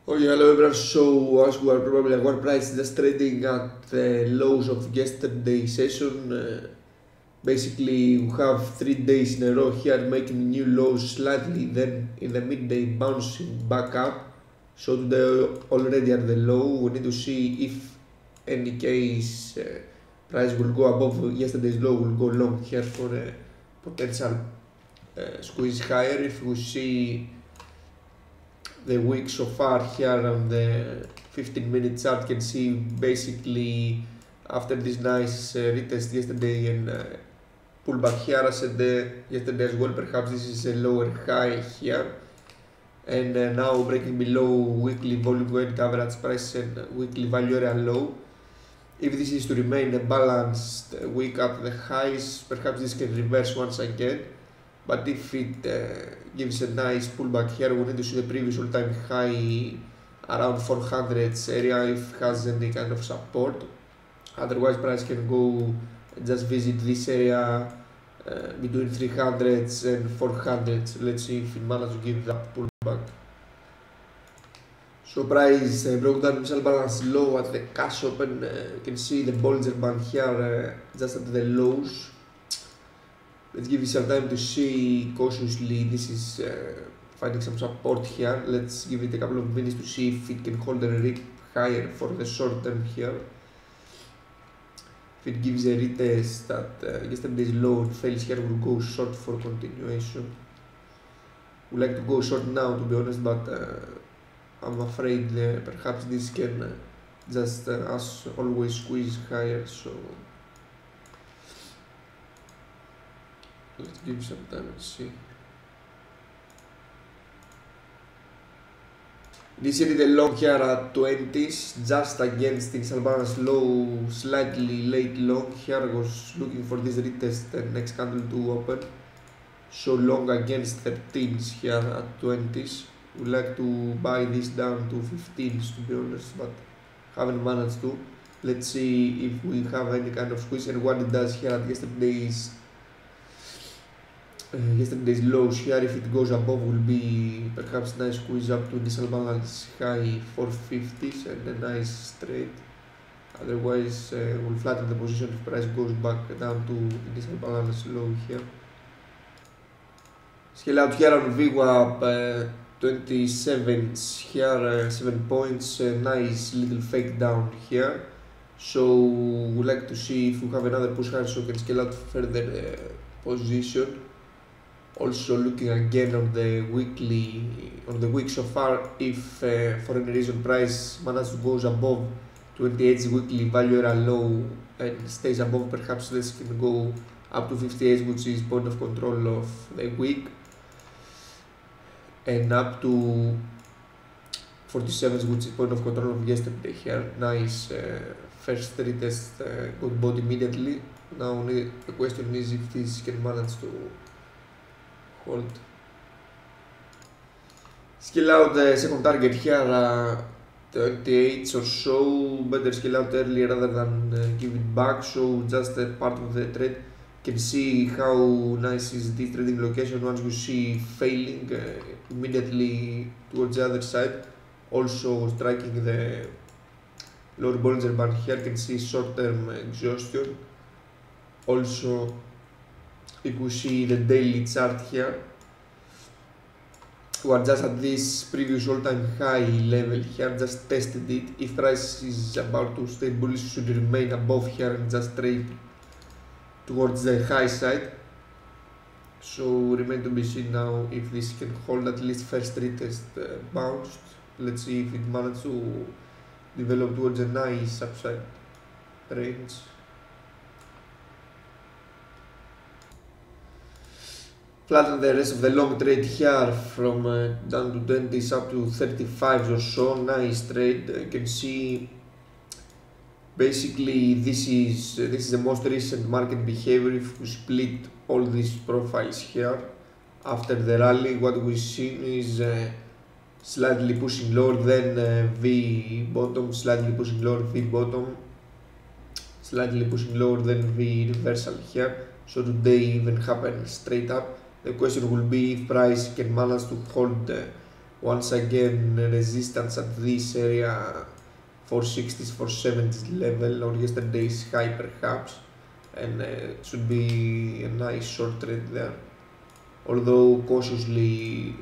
Okay, hello everyone. So as we are probably aware, price is just trading at the lows of yesterday's session. Basically, we have 3 days in a row here making new lows slightly, then in the midday bouncing back up. So today already at the low. We need to see if any case price will go above yesterday's low. Will go long here for a potential squeeze higher. If we see the week so far here on the 15-minute chart, can see basically after this nice retest yesterday and pullback here, I said yesterday as well, perhaps this is a lower high here, and now breaking below weekly volume weighted average price and weekly value area low. If this is to remain a balanced week at the highs, perhaps this can reverse once again. But if it gives a nice pullback here, we need to see the previous all-time high around 400 area if it has any kind of support. Otherwise, price can go just visit this area between 300s and 400s. Let's see if it manages to give that pullback. So price broke down initial balance low at the cash open. You can see the Bollinger Band here just at the lows. Let's give it some time to see cautiously. This is finding some support here. Let's give it a couple of minutes to see if it can hold a rip higher for the short term here. If it gives a retest at yesterday's low and fails here, we'll go short for continuation. We like to go short now, to be honest, but I'm afraid perhaps this can just as always squeeze higher. So let's give some time and see. This is the long here at 20s, just against the initial balance low, slightly late long here. I was looking for this retest and next candle to open. So long against 13s here at 20s. Would like to buy this down to 15s, to be honest, but haven't managed to. Let's see if we have any kind of squeeze and what it does here at yesterday's lows here. If it goes above, will be perhaps nice squeeze up to initial balance high 450s and a nice trade. Otherwise, we'll flatten the position if price goes back down to initial balance low here. Scale out here on VWAP 27s here, 7 points, nice little fake down here. So we'd like to see if we have another push higher so we can scale out further position. Also looking again on the week so far, if for any reason price manages to goes above 28 weekly value area low and stays above, perhaps this can go up to 58, which is point of control of the week, and up to 47, which is point of control of yesterday here. Nice first retest, got bought immediately. Now the question is if this can manage to hold. Scale out the second target here, 28 or so. Better scale out early rather than give it back. So just a part of the trade. Can see how nice is this trading location once you see failing immediately towards the other side. Also striking the lower Bollinger Band here. Can see short-term exhaustion. Also, if we see the daily chart here, we are just at this previous all-time high level here, just tested it. If price is about to stay bullish, it should remain above here and just trade towards the high side. So remain to be seen now if this can hold at least first retest bounced. Let's see if it manages to develop towards a nice upside range. Flatten the rest of the long trade here from down to 20s up to 35s or so. Nice trade. You can see basically this is the most recent market behavior. If we split all these profiles here after the rally, what we've seen is slightly pushing lower, then V bottom, slightly pushing lower, V bottom, slightly pushing lower, then V reversal here. So today even happened straight up. The question will be if price can manage to hold once again resistance at this area, 460s, 470s level, or yesterday's high perhaps, and should be a nice short trade there, although cautiously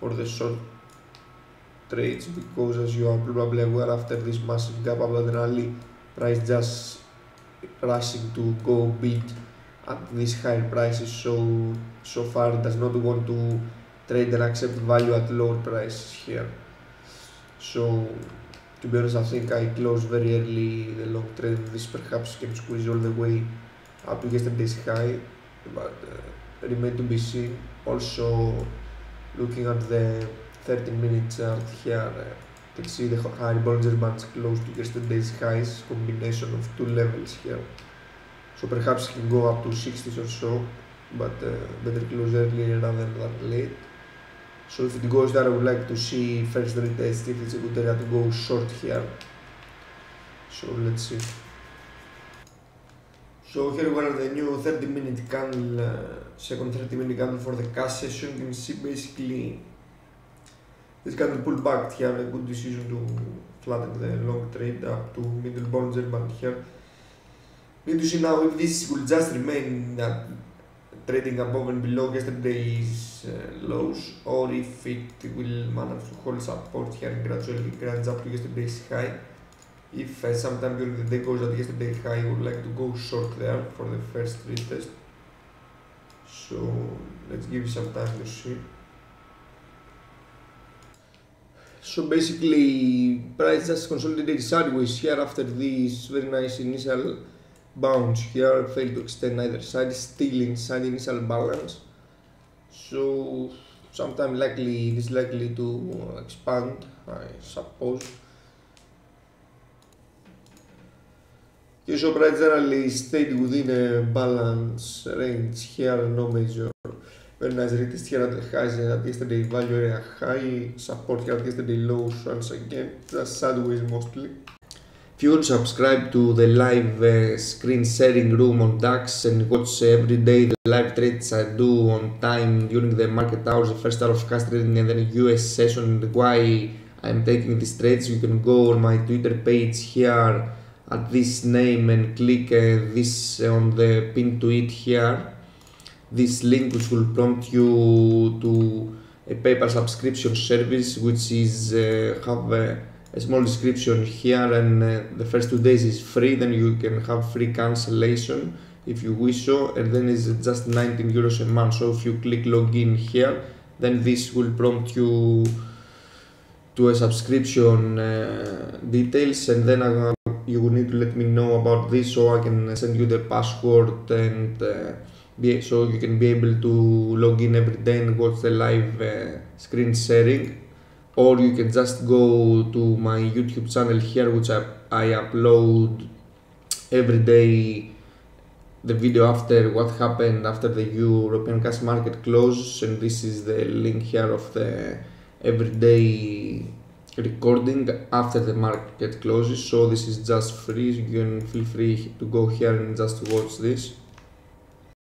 for the short trades, because as you are probably aware, after this massive gap up the rally, price just rushing to go bid at these higher prices, so far does not want to trade and accept value at lower prices here. So to be honest, I think I closed very early the long trade. This perhaps can squeeze all the way up to yesterday's high, but remain to be seen. Also looking at the 30-minute chart here, you can see the high Bollinger Bands close to yesterday's highs, combination of two levels here. So perhaps it can go up to 60s or so, but better close early rather than late. So if it goes there, I would like to see first retest if it's a good area to go short here. So let's see. So here we are the new 30-minute candle, second 30-minute candle for the cash session. You can see basically this candle pulled back here, a good decision to flatten the long trade up to middle Bollinger Band here. Need to see now if this will just remain trading above and below yesterday's lows, or if it will manage to hold support here and gradually grind up to yesterday's high. If sometime during the day goes at yesterday's high, I would like to go short there for the first retest. So let's give it some time to see. So basically, price just consolidated sideways here after this very nice initial bounce here, failed to extend either side, still inside initial balance. So sometime likely it is likely to expand, I suppose. Okay, so price generally stayed within a balance range here, no major. Very nice retest here at the highs at yesterday value area high, support here at yesterday lows once again, just sideways mostly. If you want to subscribe to the live screen sharing room on DAX and watch every day the live trades I do on time during the market hours, the first hour of cash trading and then a US session, and why I'm taking these trades, you can go on my Twitter page here at this name and click this on the pin tweet here. This link which will prompt you to a paper subscription service, which is have a small description here, and the first 2 days is free. Then you can have free cancellation if you wish so, and then it's just 19 euros a month. So if you click login here, then this will prompt you to a subscription details, and then you will need to let me know about this so I can send you the password, and so you can be able to log in every day and watch the live screen sharing. Or you can just go to my YouTube channel here, which I upload every day the video after what happened after the European cash market closes, and this is the link here of the everyday recording after the market closes. So this is just free, you can feel free to go here and just watch this.